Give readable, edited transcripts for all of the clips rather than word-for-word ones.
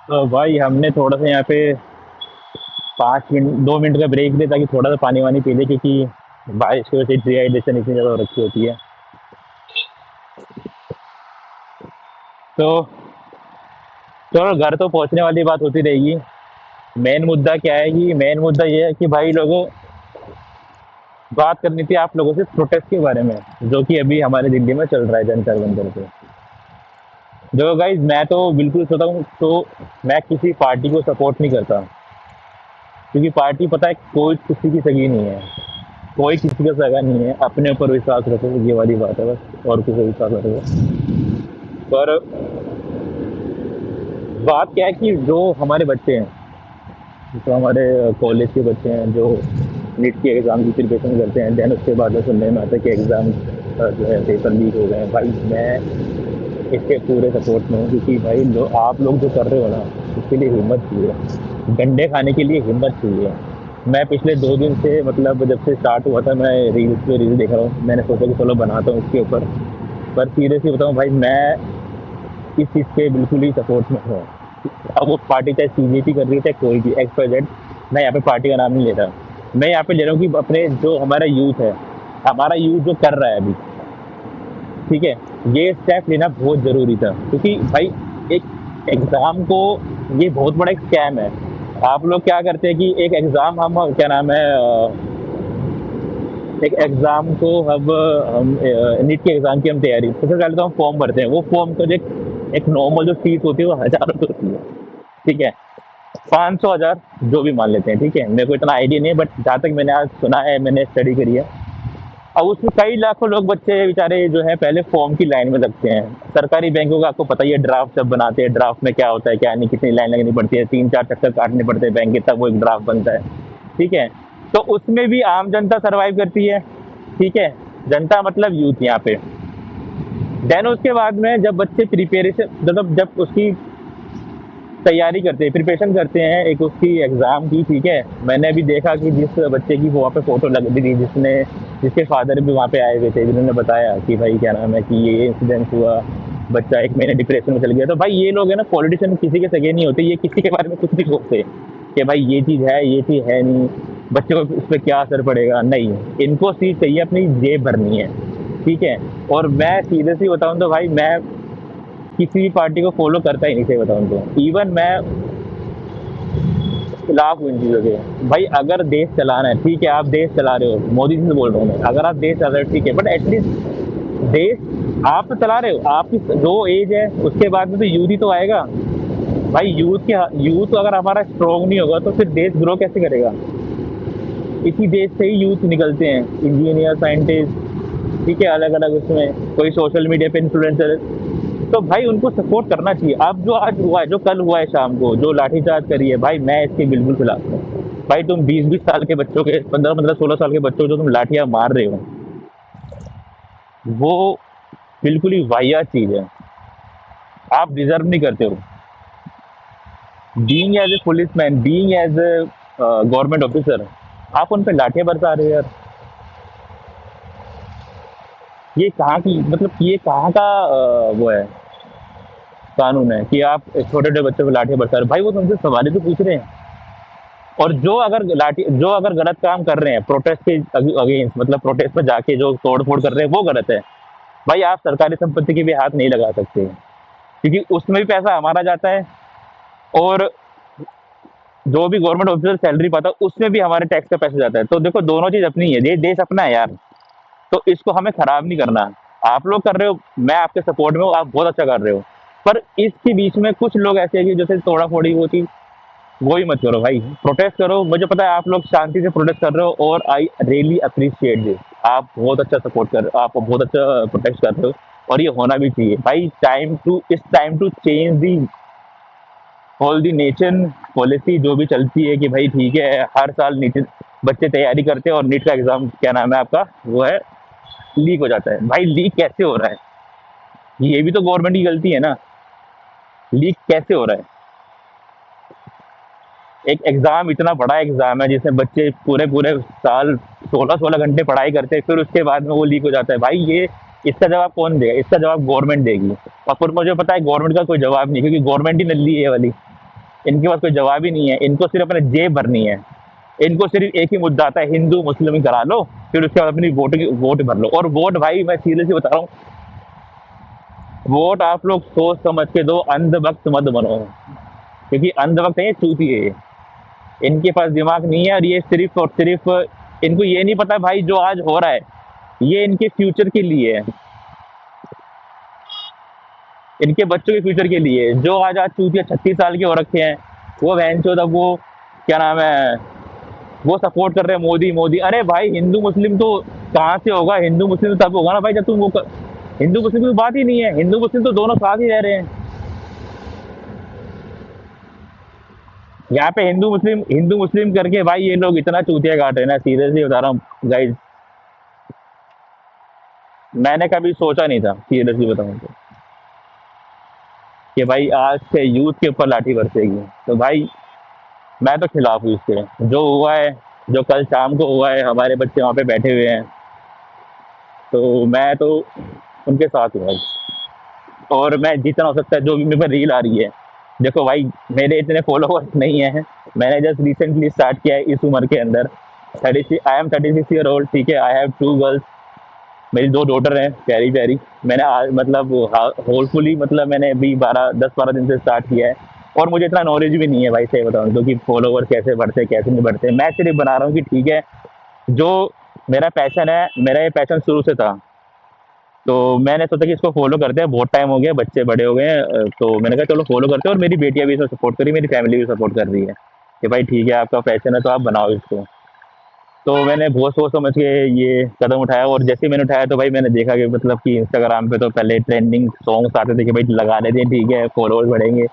तो भाई हमने थोड़ा सा यहाँ पे 5 मिनट 2 मिनट का ब्रेक लिया ताकि थोड़ा सा पानी वानी पी ले, क्योंकि बारिश की वजह से डिहाइड्रेशन इतनी ज़्यादा हो रखी होती है। तो चलो, घर तो पहुँचने वाली बात होती रहेगी। मेन मुद्दा क्या है कि मेन मुद्दा ये है कि भाई लोगों, बात करनी थी आप लोगों से प्रोटेस्ट के बारे में, जो कि अभी हमारे दिल्ली में चल रहा है जंतर मंतर पे। देखो गाइज, मैं तो बिल्कुल सोचता हूँ तो मैं किसी पार्टी को सपोर्ट नहीं करता, क्योंकि पार्टी पता है कोई किसी की सगी नहीं है, कोई किसी का सगा नहीं है। अपने ऊपर विश्वास रखो, ये वाली बात है बस, और किसी विश्वास रखो। पर बात क्या है कि जो हमारे बच्चे हैं, जो हमारे कॉलेज के बच्चे हैं, जो नीट की एग्ज़ाम की प्रिपरेशन करते हैं, देन उसके बाद सुनने में आता है कि एग्ज़ाम जो है पेपर लीक हो गए हैं। भाई मैं इसके पूरे सपोर्ट में हूँ, क्योंकि भाई आप लोग जो कर रहे हो ना, इसके लिए हिम्मत चाहिए, डंडे खाने के लिए हिम्मत चाहिए। मैं पिछले 2 दिन से, मतलब जब से स्टार्ट हुआ था, मैं रील्स पे रील देख रहा हूँ। मैंने सोचा कि चलो बनाता हूँ इसके ऊपर। पर सीरियसली बताऊँ भाई, मैं इस चीज़ के बिल्कुल ही सपोर्ट में हूँ। अब वो पार्टी चाहे सीजेपी कर रही है, चाहे कोई भी एक्स वाई जेड, मैं यहाँ पे पार्टी का नाम नहीं ले रहा। मैं यहाँ पे ले रहा हूँ कि अपने जो हमारा यूथ है, हमारा यूथ जो कर रहा है अभी, ठीक है, ये स्टेप लेना बहुत ज़रूरी था, क्योंकि भाई एक एग्ज़ाम को, ये बहुत बड़ा एक स्कैम है। आप लोग क्या करते हैं कि एक एग्ज़ाम, हम क्या नाम है, एक एग्ज़ाम को हम नीट के एग्ज़ाम की हम तैयारी, सबसे पहले तो हम फॉर्म भरते हैं। वो फॉर्म का जो एक नॉर्मल जो फीस होती है वो 1000 रुपये होती है, ठीक है। 500 1000 जो भी मान लेते हैं, ठीक है। मेरे को इतना आइडिया नहीं है, बट जहाँ तक मैंने आज सुना है, मैंने स्टडी करी है। अब उसमें कई लाखों लोग, बच्चे बेचारे जो है, पहले फॉर्म की लाइन में लगते हैं। सरकारी बैंकों का आपको पता ही है, ड्राफ्ट जब बनाते हैं, ड्राफ्ट में क्या होता है क्या नहीं, कितनी लाइन लगनी पड़ती है, 3 4 चक्कर काटने पड़ते हैं बैंक के, तब वो एक ड्राफ्ट बनता है, ठीक है। तो उसमें भी आम जनता सर्वाइव करती है, ठीक है। जनता मतलब यूथ यहाँ पे। देन उसके बाद में जब बच्चे प्रिपरेशन, मतलब जब उसकी तैयारी करते हैं, प्रिपरेशन करते हैं एक उसकी एग्ज़ाम की, ठीक है। मैंने अभी देखा कि जिस बच्चे की वहाँ पे फ़ोटो लग रही थी, जिसके फादर भी वहाँ पे आए हुए थे, जिन्होंने बताया कि भाई क्या नाम है, कि ये इंसिडेंट हुआ, बच्चा 1 महीने डिप्रेशन में चल गया। तो भाई ये लोग है ना, पॉलिटिशियन किसी के सगे नहीं होते, ये किसी के बारे में कुछ नहीं सोचते कि भाई ये चीज़ है, ये चीज़ है नहीं, बच्चे को उस पर क्या असर पड़ेगा, नहीं। इनको चीज़ चाहिए, अपनी जेब भरनी है, ठीक है। और मैं सीरियसली बताऊँ तो भाई, मैं किसी भी पार्टी को फॉलो करता ही नहीं, सही बताऊँ तो। इवन मैं खिलाफ हूँ इन चीज़ों के। भाई अगर देश चलाना है, ठीक है, आप देश चला रहे हो, मोदी जी से बोल रहा हूँ मैं, अगर आप देश चला रहे हो ठीक है, बट एटलीस्ट देश आप तो चला रहे हो, आपकी जो एज है उसके बाद में तो यूथ ही तो आएगा। भाई यूथ अगर हमारा स्ट्रोंग नहीं होगा तो फिर देश ग्रो कैसे करेगा। इसी देश से ही यूथ निकलते हैं, इंजीनियर, साइंटिस्ट, ठीक है, अलग अलग उसमें, कोई सोशल मीडिया पे इन्फ्लुएंसर। तो भाई उनको सपोर्ट करना चाहिए। अब जो आज हुआ है, जो कल हुआ है शाम को, जो लाठीचार्ज करी है, भाई मैं इसके बिल्कुल खिलाफ हूँ। भाई तुम 20 20 साल के बच्चों के, 15 15 16 साल के बच्चों को जो तुम लाठियां मार रहे हो, वो बिल्कुल ही वाहियात चीज है। आप डिजर्व नहीं करते हो, being as a policeman, being as a government officer, आप उन पर लाठियां बरसा रहे हो यार। ये कहाँ की, मतलब ये कहाँ का वो है, कानून है कि आप छोटे छोटे बच्चों को लाठियां बरसा रहे हो। भाई वो तुमसे सवाल ही तो पूछ रहे हैं। और जो अगर गलत काम कर रहे हैं प्रोटेस्ट के अगेंस्ट, मतलब प्रोटेस्ट में जाके जो तोड़ फोड़ कर रहे हैं, वो गलत है। भाई आप सरकारी संपत्ति की भी हाथ नहीं लगा सकते, क्योंकि उसमें भी पैसा हमारा जाता है, और जो भी गवर्नमेंट ऑफिसर सैलरी पाता है उसमें भी हमारे टैक्स का पैसा जाता है। तो देखो, दोनों चीज अपनी है, ये देश अपना है यार। तो इसको हमें खराब नहीं करना। आप लोग कर रहे हो, मैं आपके सपोर्ट में हूँ, आप बहुत अच्छा कर रहे हो। पर इसके बीच में कुछ लोग ऐसे हैं कि जैसे तोड़ा फोड़ी होती, वो ही मत करो भाई। प्रोटेस्ट करो, मुझे पता है आप लोग शांति से प्रोटेस्ट कर रहे हो, और आई रियली अप्रिशिएट दिस। आप बहुत अच्छा सपोर्ट कर रहे हो, आप बहुत अच्छा प्रोटेस्ट कर रहे हो, और ये होना भी चाहिए भाई। Time to change the all the nation policy जो भी चलती है, कि भाई ठीक है, हर साल नीट बच्चे तैयारी करते हैं, और नीट का एग्जाम क्या नाम है आपका, वो है, लीक हो जाता है। भाई लीक कैसे हो रहा है, ये भी तो गवर्नमेंट की गलती है ना। लीक कैसे हो रहा है। एक एग्जाम, इतना बड़ा एग्जाम है जिसमें बच्चे पूरे पूरे साल 16 16 घंटे पढ़ाई करते हैं, फिर उसके बाद में वो लीक हो जाता है। भाई ये, इसका जवाब कौन देगा, इसका जवाब गवर्नमेंट देगी। और फिर मुझे पता है गवर्नमेंट का कोई जवाब नहीं, क्योंकि गवर्नमेंट ही नल्ली है ये वाली। इनके पास कोई जवाब ही नहीं है, इनको सिर्फ अपने जेब भरनी है। इनको सिर्फ एक ही मुद्दा आता है, हिंदू मुस्लिम करा लो, फिर उसके बाद अपनी वोट भर लो। और वोट भाई मैं सीरियसली बता रहा हूँ, वोट आप लोग सोच समझ के दो, अंधभक्त मत बनो, क्योंकि अंधभक्त है, ये चूती है ये। इनके पास दिमाग नहीं है, और ये सिर्फ और सिर्फ इनको ये नहीं पता भाई जो आज हो रहा है ये इनके फ्यूचर के लिए है, इनके बच्चों के फ्यूचर के लिए है। जो आज आज चूतिया 36 साल के हो रखे हैं, वो बहन चोद, अब वो क्या नाम है, वो सपोर्ट कर रहे हैं मोदी मोदी। अरे भाई हिंदू मुस्लिम तो कहाँ से होगा, हिंदू मुस्लिम तो तब होगा ना भाई जब तुम हिंदू मुस्लिम की तो बात ही नहीं है, हिंदू मुस्लिम तो दोनों साथ ही रह रहे हैं। यहाँ पे हिंदू मुस्लिम करके भाई ये लोग इतना चूतिया काट रहे हैं ना, सीरियसली बता रहा हूँ गाइज। मैंने कभी सोचा नहीं था, सीरियसली बताऊँ तो, कि भाई आज से यूथ के ऊपर लाठी बरसेगी। तो भाई मैं तो खिलाफ हूँ इसके, जो हुआ है, जो कल शाम को हुआ है, हमारे बच्चे वहाँ पे बैठे हुए हैं, तो मैं तो उनके साथ हूँ भाई। और मैं जितना हो सकता है, जो भी मेरे पर रील आ रही है, देखो भाई मेरे इतने फॉलोअर्स नहीं है, मैंने जस्ट रिसेंटली स्टार्ट किया है इस उम्र के अंदर। 36, आई एम 36 ईयर ओल्ड, ठीक है। आई हैव 2 गर्ल्स, मेरी 2 डॉटर हैं प्यारी प्यारी। मैंने मतलब होपफुली मतलब मैंने अभी 10-12 दिन से स्टार्ट किया है, और मुझे इतना नॉलेज भी नहीं है भाई, सही बताऊँ तो, कि फॉलोवर कैसे बढ़ते कैसे नहीं बढ़ते। मैं सिर्फ बना रहा हूँ कि ठीक है, जो मेरा पैशन है, मेरा ये पैशन शुरू से था, तो मैंने सोचा कि इसको फॉलो करते हैं। बहुत टाइम हो गया, बच्चे बड़े हो गए हैं, तो मैंने कहा चलो फॉलो करते हैं। और मेरी बेटियां भी इसमें सपोर्ट करी, मेरी फैमिली भी सपोर्ट कर रही है कि भाई ठीक है, आपका पैशन है तो आप बनाओ इसको। तो मैंने बहुत सोच समझ के ये कदम उठाया, और जैसे ही मैंने उठाया तो भाई मैंने देखा कि मतलब कि इंस्टाग्राम पे तो पहले ट्रेंडिंग सॉन्ग्स आते थे कि भाई लगा लेते हैं, ठीक है, फॉलोअर्स बढ़ेंगे।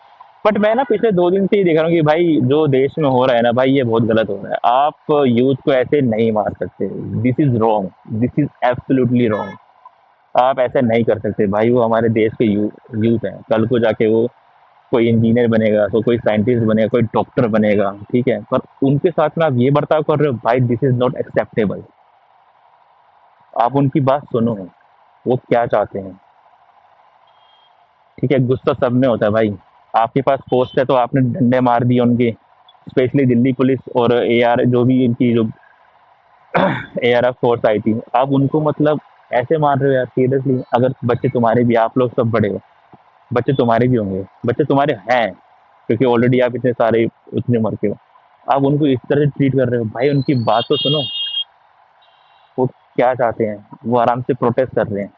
बट मैं ना पिछले 2 दिन से ही देख रहा हूँ कि भाई जो देश में हो रहा है ना भाई, ये बहुत गलत हो रहा है। आप यूथ को ऐसे नहीं मार सकते, this is wrong, this is absolutely wrong. आप ऐसा नहीं कर सकते भाई, वो हमारे देश के यूथ हैं, कल को जाके वो कोई इंजीनियर बनेगा, तो कोई साइंटिस्ट बनेगा, कोई डॉक्टर बनेगा, ठीक है। पर उनके साथ में आप ये बर्ताव कर रहे हो भाई, दिस इज नॉट एक्सेप्टेबल। आप उनकी बात सुनो, वो क्या चाहते हैं, ठीक है। गुस्सा सब में होता है भाई, आपके पास पोस्ट है तो आपने डंडे मार दिए उनके, स्पेशली दिल्ली पुलिस और एआर, जो भी इनकी जो एआरएफ फोर्स आई थी, आप उनको मतलब ऐसे मार रहे हो यार, सीरियसली। अगर बच्चे तुम्हारे भी, आप लोग सब बड़े हो, बच्चे तुम्हारे भी होंगे, बच्चे तुम्हारे हैं, क्योंकि ऑलरेडी आप इतने सारे उतने उम्र के हो, आप उनको इस तरह से ट्रीट कर रहे हो भाई, उनकी बात तो सुनो। वो क्या चाहते हैं, वो आराम से प्रोटेस्ट कर रहे हैं,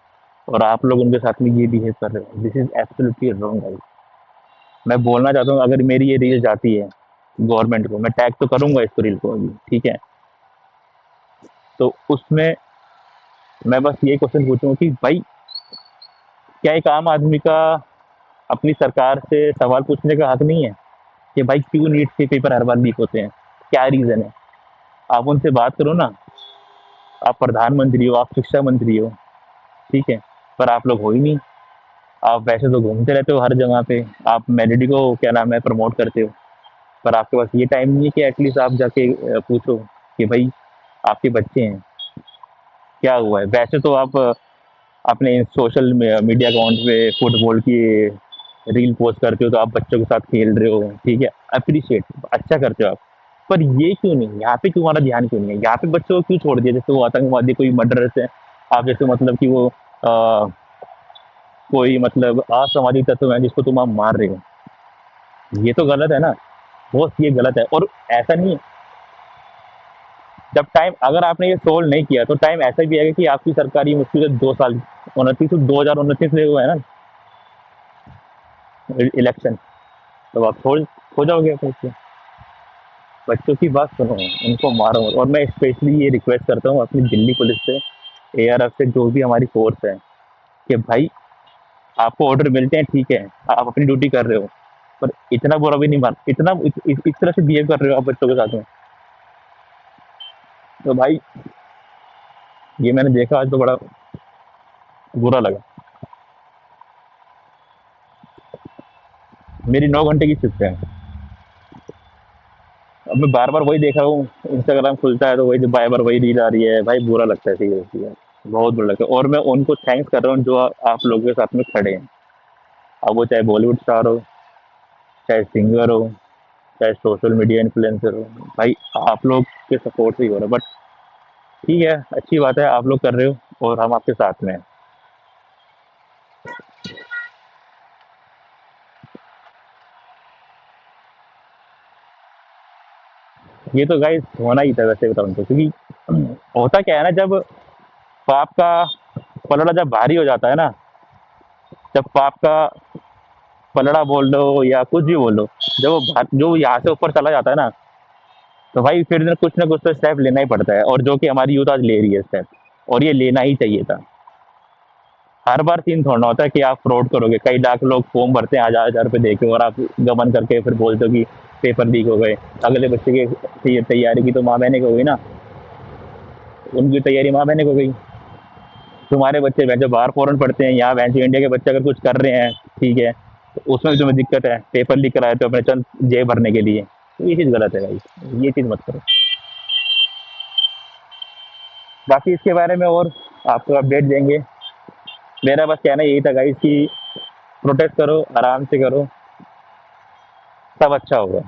और आप लोग उनके साथ में ये बिहेव कर रहे हो, दिस इज एब्सोल्युटली रॉन्ग भाई। मैं बोलना चाहता हूँ, अगर मेरी ये रील जाती है गवर्नमेंट को, मैं टैग तो करूंगा इसको, रील को अभी, ठीक है। तो उसमें मैं बस ये क्वेश्चन पूछूंगा कि भाई क्या एक आम आदमी का अपनी सरकार से सवाल पूछने का हक नहीं है कि भाई क्यों नीट के पेपर हर बार लीक होते हैं, क्या रीज़न है। आप उनसे बात करो ना, आप प्रधानमंत्री हो, आप शिक्षा मंत्री हो, ठीक है, पर आप लोग हो ही नहीं। आप वैसे तो घूमते रहते हो हर जगह पे, आप मेलोडी को क्या नाम है प्रमोट करते हो, पर आपके पास ये टाइम नहीं है कि एटलीस्ट आप जाके पूछो कि भाई आपके बच्चे हैं, क्या हुआ है। वैसे तो आप अपने सोशल मीडिया अकाउंट पे फुटबॉल की रील पोस्ट करते हो, तो आप बच्चों के साथ खेल रहे हो, ठीक है, अप्रिशिएट, अच्छा करते हो आप। पर ये क्यों नहीं, यहाँ पे क्यों हमारा ध्यान क्यों नहीं है, यहाँ पे बच्चों को क्यों छोड़ दिया, जैसे वो आतंकवादी कोई मर्डरर्स है, आप जैसे मतलब कि वो कोई मतलब असामाजिक तत्व है जिसको तुम आप मार रहे हो, ये तो गलत है ना, बहुत ये गलत है। और ऐसा नहीं है, जब टाइम अगर आपने ये सोल्व नहीं किया तो टाइम ऐसा भी आएगा कि आपकी सरकार ये मुश्किल से 2 साल, 2029 में हुआ है ना इलेक्शन, तो आप छोड़ हो जाओगे फिर से। बच्चों की बात सुनो, उनको मारो। और मैं स्पेशली ये रिक्वेस्ट करता हूँ अपनी दिल्ली पुलिस से, एआरएफ से, जो भी हमारी फोर्स है, कि भाई आपको ऑर्डर मिलते हैं, ठीक है, आप अपनी ड्यूटी कर रहे हो, पर इतना बुरा भी नहीं, मार इतना इस तरह से बिहेव कर रहे हो आप बच्चों के साथ में। तो भाई ये मैंने देखा आज, तो बड़ा बुरा लगा। मेरी 9 घंटे की शिफ्ट है, अब मैं बार बार वही देख रहा हूँ, इंस्टाग्राम खुलता है तो वही बार बार वही रील आ रही है भाई, बुरा लगता है सीरियसली यार, बहुत बुरा लगता है। और मैं उनको थैंक्स कर रहा हूँ जो आप लोगों के साथ में खड़े हैं, अब वो चाहे बॉलीवुड स्टार हो, चाहे सिंगर हो, चाहे सोशल मीडिया इन्फ्लुएंसर हो, भाई आप लोग के सपोर्ट से ही हो रहा है। बट ठीक है, अच्छी बात है आप लोग कर रहे हो और हम आपके साथ में हैं। ये तो गाइस होना ही था वैसे बताऊं तो, क्योंकि होता क्या है ना, जब पाप का पलड़ा जब भारी हो जाता है ना, जब पाप का पलड़ा बोल लो या कुछ भी बोल लो, जब वो जो यहाँ से ऊपर चला जाता है ना, तो भाई फिर ना कुछ तो स्टेप लेना ही पड़ता है, और जो कि हमारी यूथ आज ले रही है स्टेप, और ये लेना ही चाहिए था। हर बार सीन थोड़ा होता है कि आप फ्रॉड करोगे, कई लाख लोग फॉर्म भरते हैं 1000 1000 रुपये दे के, और आप गबन करके फिर बोलते हो कि पेपर लीक हो गए। अगले बच्चे की तैयारी की तो माँ बहने को हुई ना, उनकी तैयारी माँ बहने को गई। तुम्हारे बच्चे वैसे बाहर फॉरन पढ़ते हैं, यहाँ वैसे इंडिया के बच्चे अगर कुछ कर रहे हैं, ठीक है, तो उसमें भी तुम्हें दिक्कत है, पेपर लीक कराए तो अपने चंद जेब भरने के लिए, तो ये चीज़ गलत है भाई, ये चीज़ मत करो। बाकी इसके बारे में और आपको अपडेट देंगे। मेरा बस कहना यही था गाइस कि प्रोटेस्ट करो, आराम से करो, सब अच्छा होगा।